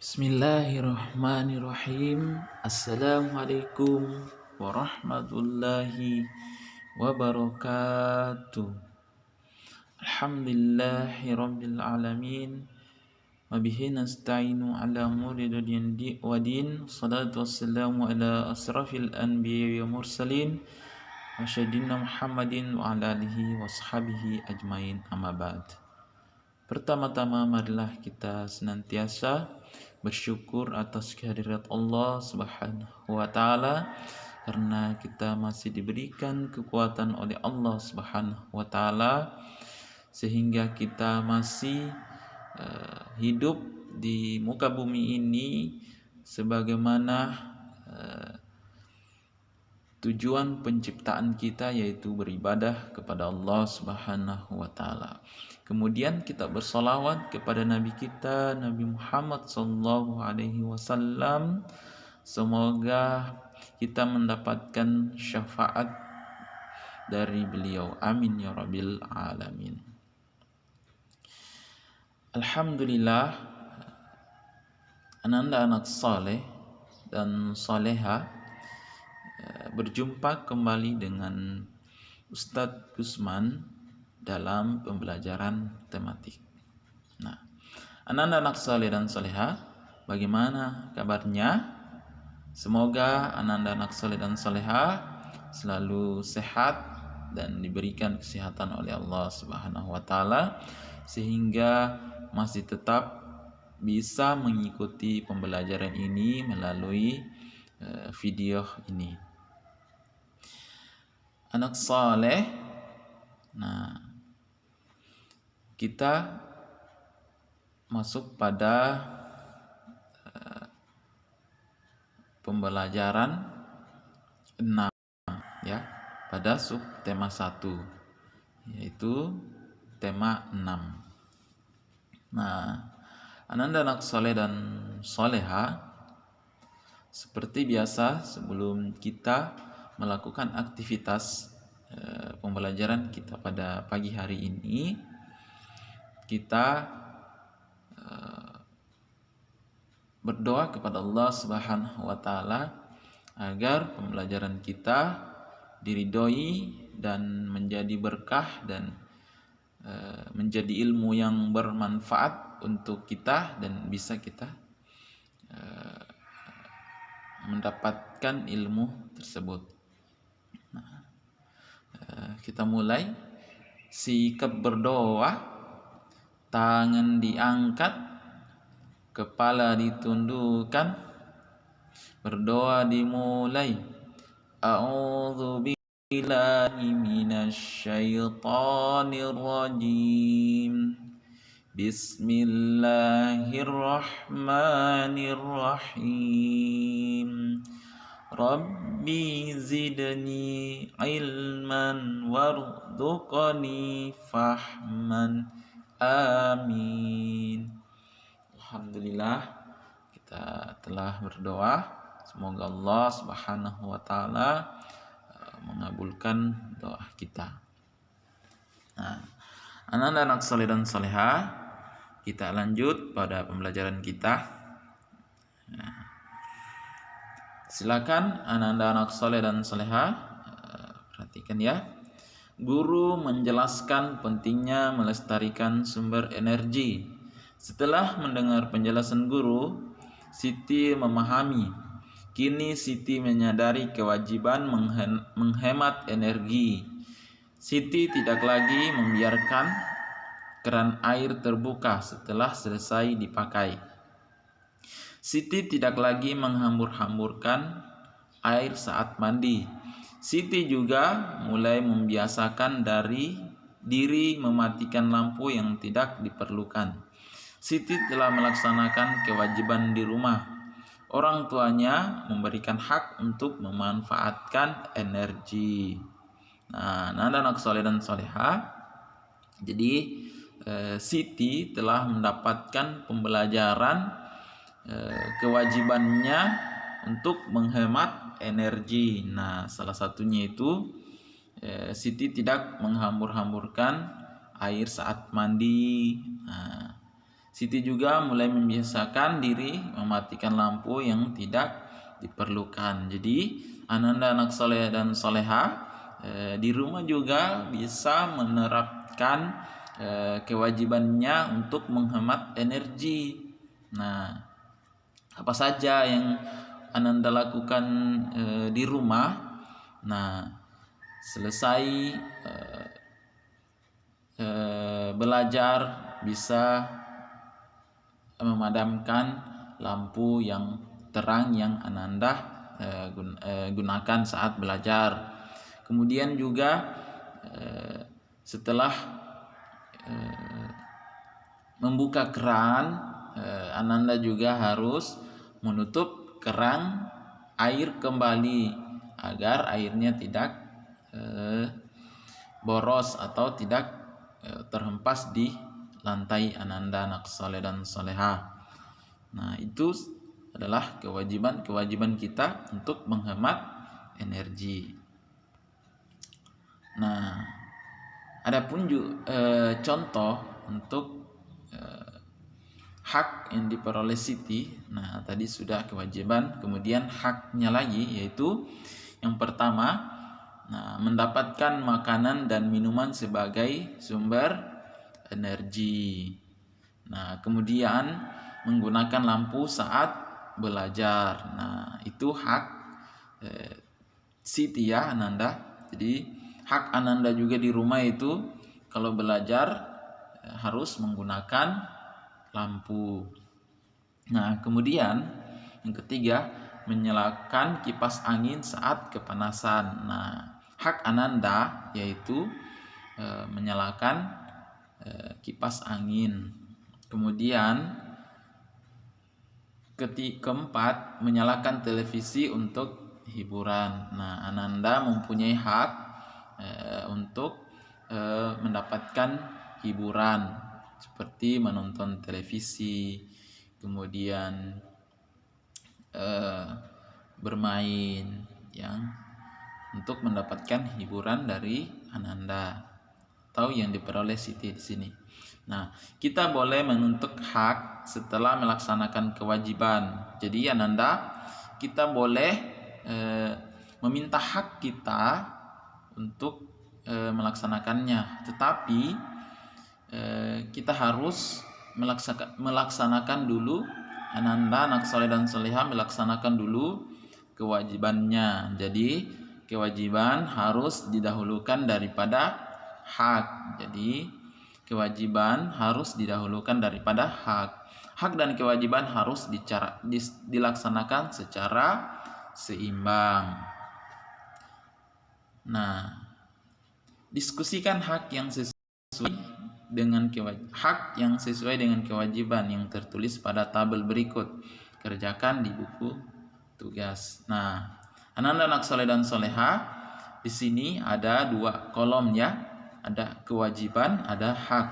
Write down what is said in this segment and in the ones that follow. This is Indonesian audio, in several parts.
Bismillahirrahmanirrahim. Assalamualaikum warahmatullahi wabarakatuh. Alhamdulillahi rabbil alamin. Wabihi nasta'inu ala umuri dunya wa din. Salatu wassalamu ala asrafil anbiya wa mursalin wa syadina Muhammadin wa ala alihi wa sahbihi ajmain, amma ba'd. Pertama-tama marilah kita senantiasa bersyukur atas kehadirat Allah Subhanahu wa taala karena kita masih diberikan kekuatan oleh Allah Subhanahu wa taala sehingga kita masih hidup di muka bumi ini sebagaimana tujuan penciptaan kita, yaitu beribadah kepada Allah Subhanahu wa taala. Kemudian kita bersolawat kepada Nabi kita, Nabi Muhammad sallallahu alaihi wasallam. Semoga kita mendapatkan syafaat dari beliau. Amin ya rabbil alamin. Alhamdulillah, ananda anak saleh dan saleha berjumpa kembali dengan Ustadz Gusman dalam pembelajaran tematik. Nah, anak-anak saleh dan saleha, bagaimana kabarnya? Semoga anak-anak saleh dan saleha selalu sehat dan diberikan kesehatan oleh Allah Subhanahu wa taala sehingga masih tetap bisa mengikuti pembelajaran ini melalui video ini. Anak saleh, nah, kita masuk pada pembelajaran 6 ya, pada sub tema 1 yaitu tema 6. Nah, anak saleh dan soleha, seperti biasa sebelum kita melakukan aktivitas pembelajaran kita pada pagi hari ini, kita berdoa kepada Allah Subhanahu wa taala agar pembelajaran kita diridhoi dan menjadi berkah dan menjadi ilmu yang bermanfaat untuk kita dan bisa kita mendapatkan ilmu tersebut. Nah, kita mulai. Sikap berdoa, tangan diangkat, kepala ditundukkan, berdoa dimulai. A'udzu billahi minasyaitonir rajim. Bismillahirrahmanirrahim. Rabbi zidni ilman warzuqni fahman. Amin. Alhamdulillah, kita telah berdoa. Semoga Allah Subhanahu wa taala mengabulkan doa kita. Nah, anak-anak saleh dan saleha, kita lanjut pada pembelajaran kita. Nah, silakan anak-anak saleh dan saleha, perhatikan ya. Guru menjelaskan pentingnya melestarikan sumber energi. Setelah mendengar penjelasan guru, Siti memahami. Kini Siti menyadari kewajiban menghemat energi. Siti tidak lagi membiarkan keran air terbuka setelah selesai dipakai. Siti tidak lagi menghambur-hamburkan air saat mandi. Siti juga mulai membiasakan diri mematikan lampu yang tidak diperlukan. Siti telah melaksanakan kewajiban di rumah. Orang tuanya memberikan hak untuk memanfaatkan energi. Nah, anak saleh dan soleha, jadi Siti telah mendapatkan pembelajaran kewajibannya untuk menghemat energi. Nah, salah satunya itu Siti tidak menghambur-hamburkan air saat mandi. Nah, Siti juga mulai membiasakan diri mematikan lampu yang tidak diperlukan. Jadi Ananda anak soleh dan soleha di rumah juga bisa menerapkan kewajibannya untuk menghemat energi. Nah, apa saja yang Ananda lakukan di rumah? Nah, selesai belajar bisa memadamkan lampu yang terang yang Ananda gunakan saat belajar. Kemudian juga setelah membuka keran, Ananda juga harus menutup keran air kembali agar airnya tidak boros atau tidak terhempas di lantai Ananda anak soleh dan soleha. Nah, itu adalah kewajiban kita untuk menghemat energi. Nah, adapun contoh untuk hak yang diperoleh Siti. Nah, tadi sudah kewajiban, kemudian haknya lagi yaitu yang pertama, mendapatkan makanan dan minuman sebagai sumber energi. Nah, kemudian menggunakan lampu saat belajar. Nah, itu hak Siti ya Ananda. Jadi hak Ananda juga di rumah itu kalau belajar harus menggunakan lampu. Nah, kemudian yang ketiga, menyalakan kipas angin saat kepanasan. Nah, hak Ananda yaitu menyalakan kipas angin. Kemudian keempat, menyalakan televisi untuk hiburan. Nah, Ananda mempunyai hak untuk mendapatkan hiburan seperti menonton televisi, kemudian bermain yang untuk mendapatkan hiburan dari Ananda atau yang diperoleh Siti di sini. Nah, kita boleh menuntut hak setelah melaksanakan kewajiban. Jadi Ananda, kita boleh meminta hak kita untuk melaksanakannya, tetapi kita harus melaksanakan dulu. Ananda anak soleh dan soleha melaksanakan dulu kewajibannya. Jadi kewajiban harus didahulukan daripada hak. Jadi kewajiban harus didahulukan daripada hak. Hak dan kewajiban harus dilaksanakan secara seimbang. Nah, diskusikan hak yang sesuai dengan kewajiban yang tertulis pada tabel berikut. Kerjakan di buku tugas. Nah, Ananda anak soleh dan soleha, di sini ada 2 kolom ya. Ada kewajiban, ada hak.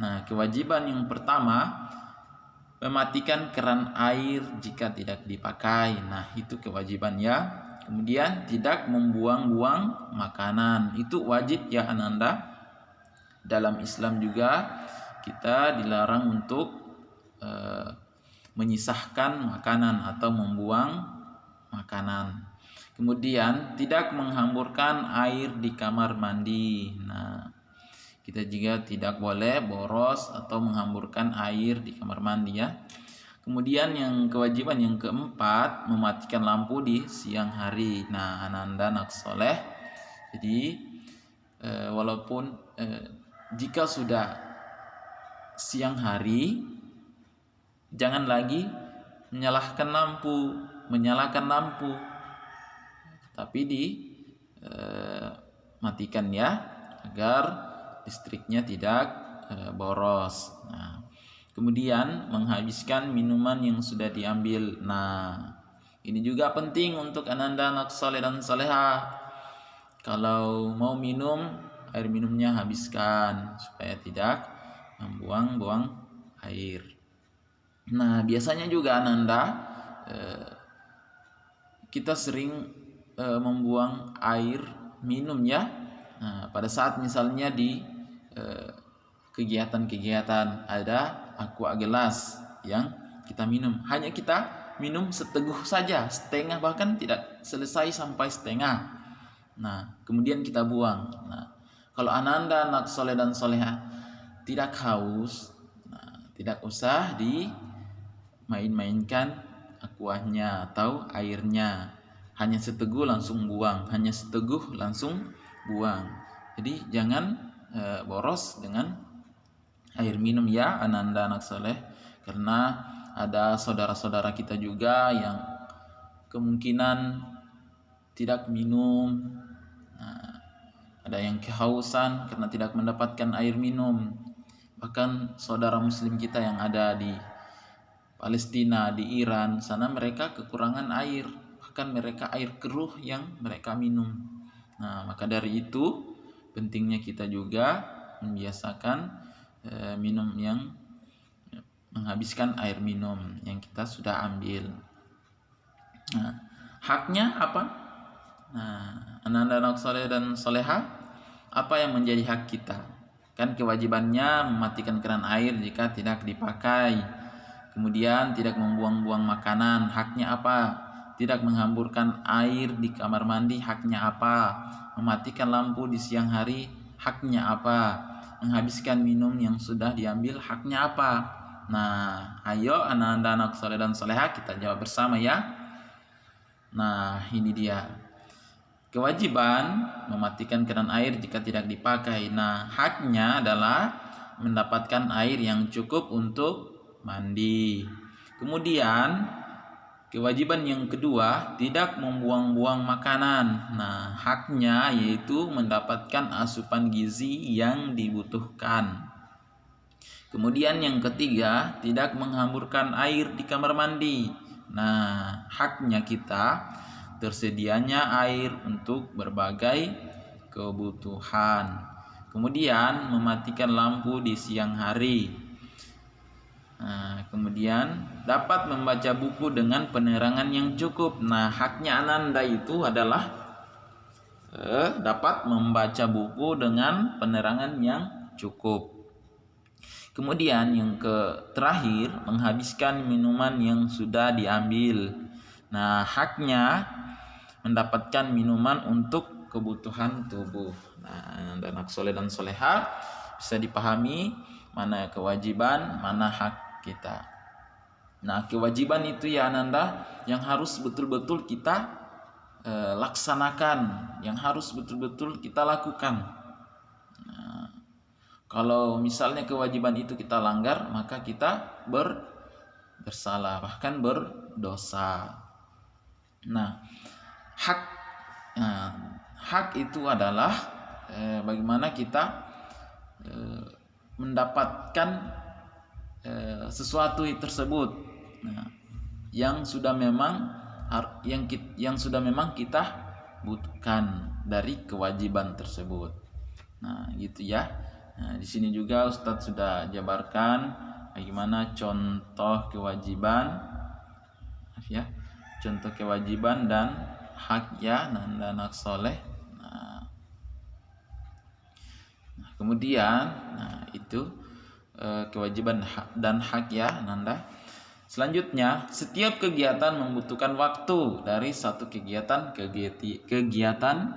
Nah, kewajiban yang pertama, mematikan keran air jika tidak dipakai. Nah, itu kewajiban ya. Kemudian tidak membuang-buang makanan. Itu wajib ya Ananda. Dalam Islam juga kita dilarang untuk menyisahkan makanan atau membuang makanan. Kemudian tidak menghamburkan air di kamar mandi. Nah, kita juga tidak boleh boros atau menghamburkan air di kamar mandi ya. Kemudian yang kewajiban yang keempat, mematikan lampu di siang hari. Nah, Ananda anak soleh, jadi walaupun jika sudah siang hari, jangan lagi menyalakan lampu, tapi dimatikan ya, agar listriknya tidak boros. Nah, kemudian menghabiskan minuman yang sudah diambil. Nah, ini juga penting untuk Ananda anak soleh dan soleha. Kalau mau minum, air minumnya habiskan supaya tidak membuang-buang air. Nah, biasanya juga Ananda kita sering membuang air minum ya. Nah, pada saat misalnya di kegiatan-kegiatan ada aqua gelas yang kita minum. Hanya kita minum seteguh saja, setengah, bahkan tidak selesai sampai setengah. Nah, kemudian kita buang. Nah, kalau ananda anak soleh dan soleha tidak haus, nah, tidak usah dimain-mainkan aquanya atau airnya. Hanya seteguh langsung buang, hanya seteguh langsung buang. Jadi jangan boros dengan air minum ya ananda anak soleh, karena ada saudara-saudara kita juga yang kemungkinan tidak minum. Nah, ada yang kehausan karena tidak mendapatkan air minum. Bahkan saudara muslim kita yang ada di Palestina, di Iran sana, mereka kekurangan air, bahkan mereka air keruh yang mereka minum. Nah, maka dari itu pentingnya kita juga membiasakan minum yang menghabiskan air minum yang kita sudah ambil. Nah, haknya apa? Nah, ananda anak soleh dan soleha, apa yang menjadi hak kita? Kan kewajibannya mematikan keran air jika tidak dipakai. Kemudian tidak membuang-buang makanan, haknya apa? Tidak menghamburkan air di kamar mandi, haknya apa? Mematikan lampu di siang hari, haknya apa? Menghabiskan minum yang sudah diambil, haknya apa? Nah, ayo anak-anak soleh dan soleha kita jawab bersama ya. Nah, ini dia. Kewajiban mematikan keran air jika tidak dipakai. Nah, haknya adalah mendapatkan air yang cukup untuk mandi. Kemudian kewajiban yang kedua, tidak membuang-buang makanan. Nah, haknya yaitu mendapatkan asupan gizi yang dibutuhkan. Kemudian yang ketiga, tidak menghamburkan air di kamar mandi. Nah, haknya kita tersedianya air untuk berbagai kebutuhan. Kemudian mematikan lampu di siang hari. Nah, kemudian dapat membaca buku dengan penerangan yang cukup. Nah, haknya ananda itu adalah dapat membaca buku dengan penerangan yang cukup. Kemudian yang terakhir, menghabiskan minuman yang sudah diambil. Nah, haknya mendapatkan minuman untuk kebutuhan tubuh. Nah, dan anak soleh dan soleha bisa dipahami mana kewajiban, mana hak kita. Nah, kewajiban itu ya ananda yang harus betul-betul kita laksanakan, yang harus betul-betul kita lakukan. Nah, kalau misalnya kewajiban itu kita langgar, maka kita bersalah, bahkan berdosa. Nah, hak itu adalah bagaimana kita mendapatkan sesuatu tersebut, nah, yang sudah memang kita butuhkan dari kewajiban tersebut. Nah, gitu ya. Nah, di sini juga Ustadz sudah jabarkan bagaimana contoh kewajiban, ya, contoh kewajiban dan hak ya nanda anak soleh. Nah, kemudian, itu kewajiban dan hak ya nanda. Selanjutnya, setiap kegiatan membutuhkan waktu dari satu kegiatan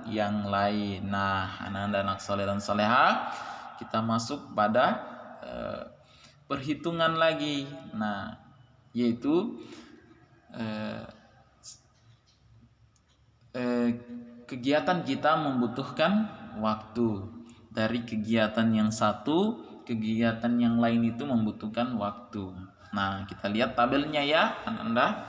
yang lain. Nah, ananda anak soleh dan soleha, kita masuk pada perhitungan lagi. Nah, yaitu kegiatan kita membutuhkan waktu. Dari kegiatan yang satu, kegiatan yang lain itu membutuhkan waktu. Nah, kita lihat tabelnya ya, Anda.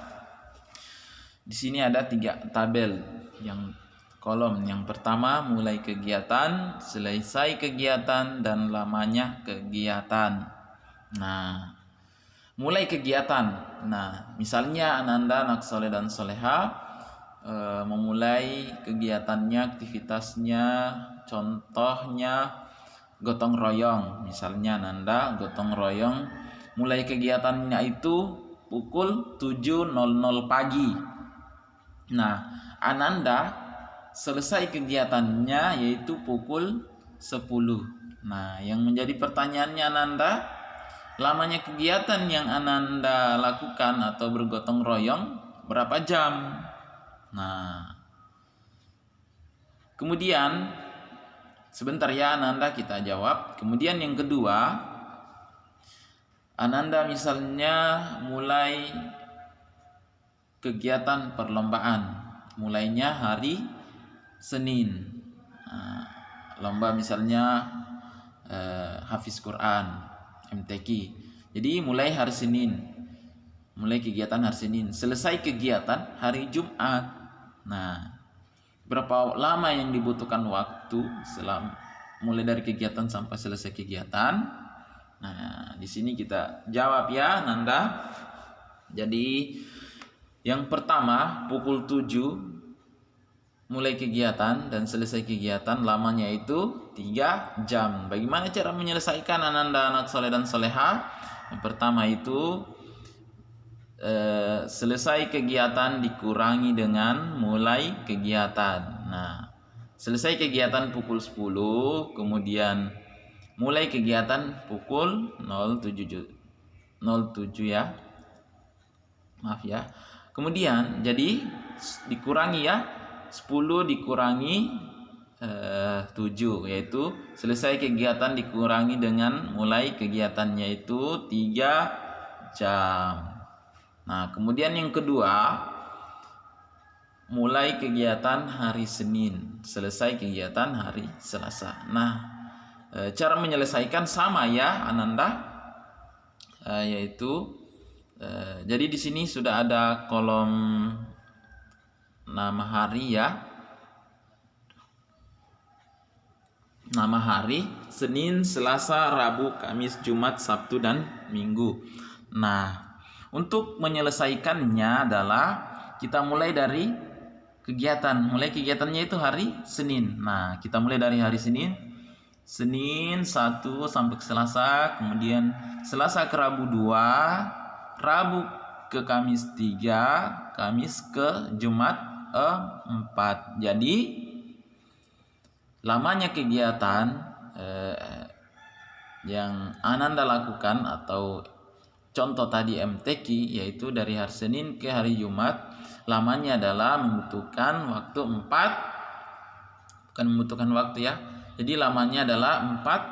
Di sini ada 3 tabel yang kolom. Yang pertama mulai kegiatan, selesai kegiatan, dan lamanya kegiatan. Nah, mulai kegiatan. Nah, misalnya Ananda anak soleh dan soleha memulai kegiatannya, aktivitasnya, contohnya gotong royong. Misalnya Ananda gotong royong, mulai kegiatannya itu pukul 7.00 pagi. Nah, Ananda selesai kegiatannya yaitu pukul 10. Nah, yang menjadi pertanyaannya Ananda, lamanya kegiatan yang Ananda lakukan atau bergotong royong berapa jam. Nah, kemudian sebentar ya Ananda, kita jawab. Kemudian yang kedua, Ananda misalnya mulai kegiatan perlombaan, mulainya hari Senin. Nah, lomba misalnya Hafiz Quran, MTQ. Jadi mulai hari Senin, mulai kegiatan hari Senin, selesai kegiatan hari Jumat. Nah, berapa lama yang dibutuhkan waktu mulai dari kegiatan sampai selesai kegiatan? Nah, di sini kita jawab ya Nanda. Jadi yang pertama pukul 7 mulai kegiatan dan selesai kegiatan, lamanya itu 3 jam. Bagaimana cara menyelesaikan Ananda anak soleh dan soleha? Yang pertama itu selesai kegiatan dikurangi dengan mulai kegiatan. Nah, selesai kegiatan pukul 10, kemudian mulai kegiatan pukul 07 ya. Maaf ya. Kemudian jadi dikurangi ya, 10 dikurangi 7, yaitu selesai kegiatan dikurangi dengan mulai kegiatannya itu 3 jam. Nah, kemudian yang kedua, mulai kegiatan hari Senin, selesai kegiatan hari Selasa. Nah, cara menyelesaikan sama ya Ananda, yaitu jadi di sini sudah ada kolom nama hari ya. Nama hari Senin, Selasa, Rabu, Kamis, Jumat, Sabtu, dan Minggu. Nah, untuk menyelesaikannya adalah kita mulai dari kegiatan. Mulai kegiatannya itu hari Senin. Nah, kita mulai dari hari Senin. Senin 1 sampai ke Selasa, kemudian Selasa ke Rabu 2, Rabu ke Kamis 3, Kamis ke Jumat 4. Jadi lamanya kegiatan yang Ananda lakukan atau contoh tadi MTQ, yaitu dari hari Senin ke hari Jumat, lamanya adalah membutuhkan waktu 4, bukan membutuhkan waktu ya, jadi lamanya adalah 4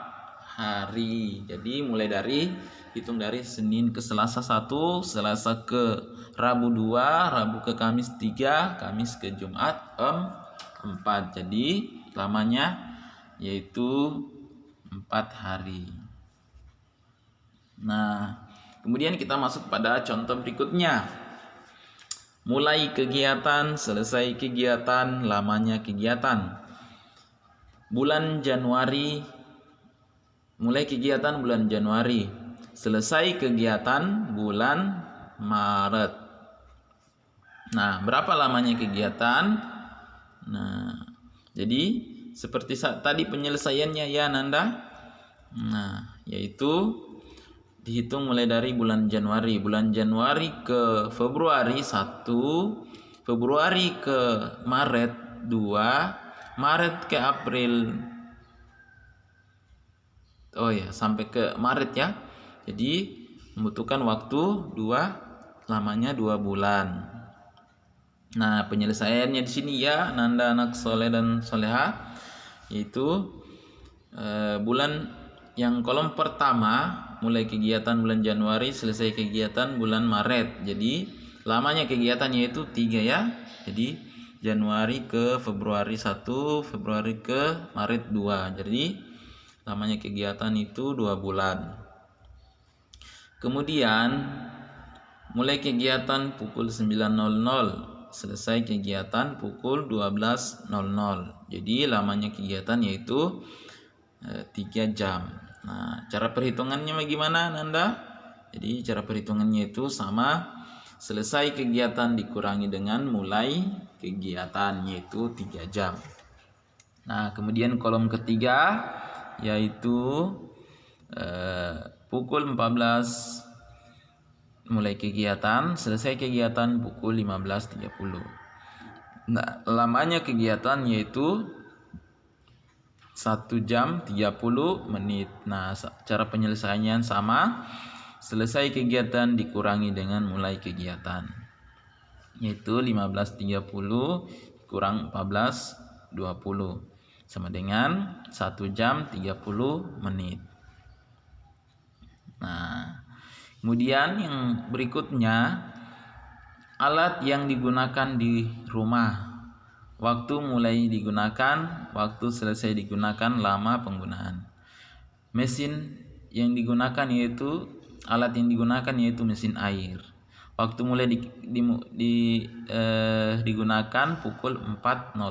hari. Jadi mulai dari hitung dari Senin ke Selasa 1, Selasa ke Rabu 2, Rabu ke Kamis 3, Kamis ke Jumat 4. Jadi lamanya yaitu 4 hari. Nah, kemudian kita masuk pada contoh berikutnya. Mulai kegiatan, selesai kegiatan, lamanya kegiatan. Bulan Januari, mulai kegiatan bulan Januari, selesai kegiatan bulan Maret. Nah, berapa lamanya kegiatan? Nah, jadi seperti tadi penyelesaiannya ya Nanda. Nah, yaitu dihitung mulai dari bulan Januari. Bulan Januari ke Februari 1, Februari ke Maret 2, Maret ke April. Oh ya, sampai ke Maret ya. Jadi membutuhkan waktu lamanya 2 bulan. Nah, penyelesaiannya di sini ya Nanda anak soleh dan soleha, yaitu bulan yang kolom pertama mulai kegiatan bulan Januari, selesai kegiatan bulan Maret. Jadi lamanya kegiatannya itu 3 ya. Jadi Januari ke Februari 1, Februari ke Maret 2. Jadi lamanya kegiatan itu 2 bulan. Kemudian mulai kegiatan pukul 9.00, selesai kegiatan pukul 12.00. Jadi lamanya kegiatan yaitu 3 jam. Nah, cara perhitungannya bagaimana Nanda? Jadi cara perhitungannya itu sama, selesai kegiatan dikurangi dengan mulai kegiatan, yaitu 3 jam. Nah, kemudian kolom ketiga yaitu pukul 14 mulai kegiatan, selesai kegiatan pukul 15.30. Nah, lamanya kegiatan yaitu 1 jam 30 menit. Nah, cara penyelesaiannya sama, selesai kegiatan dikurangi dengan mulai kegiatan, yaitu 15.30 kurang 14.20 sama dengan 1 jam 30 menit. Nah, kemudian yang berikutnya, alat yang digunakan di rumah. Waktu mulai digunakan, waktu selesai digunakan, lama penggunaan. Mesin yang digunakan yaitu alat yang digunakan yaitu mesin air. Waktu mulai digunakan pukul 4.00.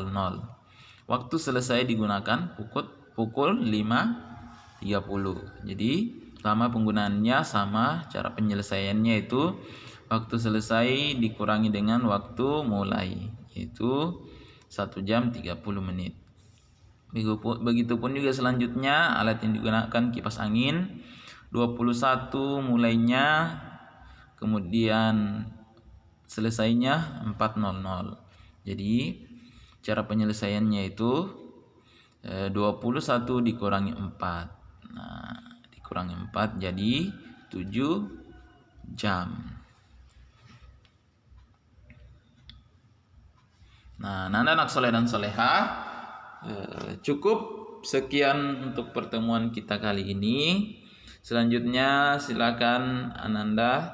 Waktu selesai digunakan pukul 5.30. Jadi lama penggunaannya sama, cara penyelesaiannya itu waktu selesai dikurangi dengan waktu mulai, yaitu 1 jam 30 menit. Begitupun juga selanjutnya alat yang digunakan kipas angin 21 mulainya, kemudian selesainya 4.00. Jadi cara penyelesaiannya itu 21 dikurangi 4. Nah, dikurangi 4 jadi 7 jam. Nah, Nanda anak soleh dan soleha, cukup sekian untuk pertemuan kita kali ini. Selanjutnya silakan Ananda.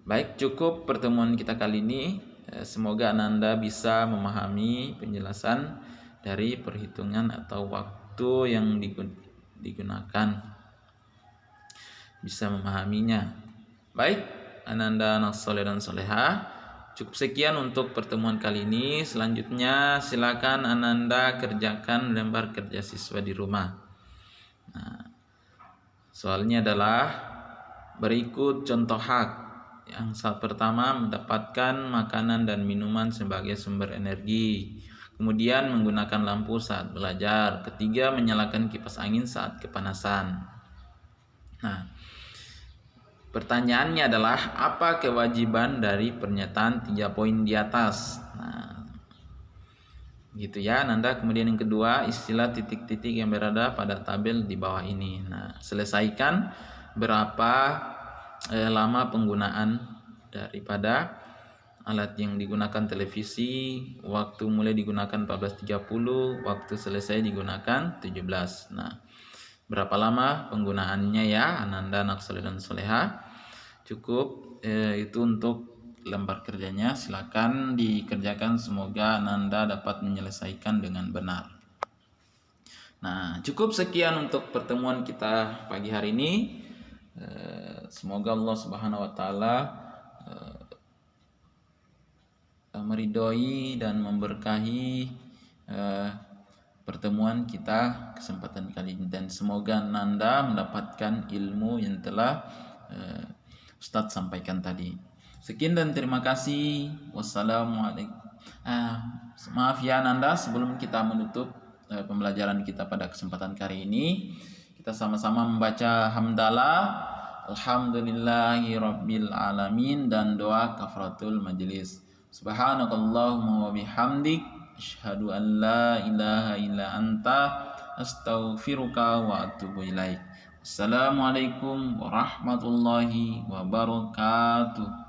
Baik, cukup pertemuan kita kali ini. Semoga Ananda bisa memahami penjelasan dari perhitungan atau waktu yang digunakan, bisa memahaminya. Baik, Ananda anak soleh dan soleha, cukup sekian untuk pertemuan kali ini. Selanjutnya silakan Ananda kerjakan lembar kerja siswa di rumah. Nah, soalnya adalah berikut contoh hak. Yang pertama, mendapatkan makanan dan minuman sebagai sumber energi. Kemudian menggunakan lampu saat belajar. Ketiga, menyalakan kipas angin saat kepanasan. Nah, pertanyaannya adalah apa kewajiban dari pernyataan 3 poin di atas? Nah, gitu ya Nanda. Kemudian yang kedua, istilah titik-titik yang berada pada tabel di bawah ini. Nah, selesaikan berapa lama penggunaan daripada alat yang digunakan televisi. Waktu mulai digunakan 14.30, waktu selesai digunakan 17. Nah, berapa lama penggunaannya ya Ananda anak soleh dan soleha? Cukup itu untuk lembar kerjanya. Silakan dikerjakan, semoga Ananda dapat menyelesaikan dengan benar. Nah, cukup sekian untuk pertemuan kita pagi hari ini. Semoga Allah Subhanahu wa taala meridhoi dan memberkahi pertemuan kita kesempatan kali ini, dan semoga Nanda mendapatkan ilmu yang telah Ustadz sampaikan tadi. Sekian dan terima kasih. Wassalamualaikum. Maaf ya Nanda, sebelum kita menutup pembelajaran kita pada kesempatan kali ini, kita sama-sama membaca hamdalah, alhamdulillahirabbil alamin, dan doa kafaratul majelis. Subhanakallahumma wa bihamdik, asyhadu an la ilaha illa anta, astaghfiruka wa atubu ilaik. Assalamualaikum warahmatullahi wabarakatuh.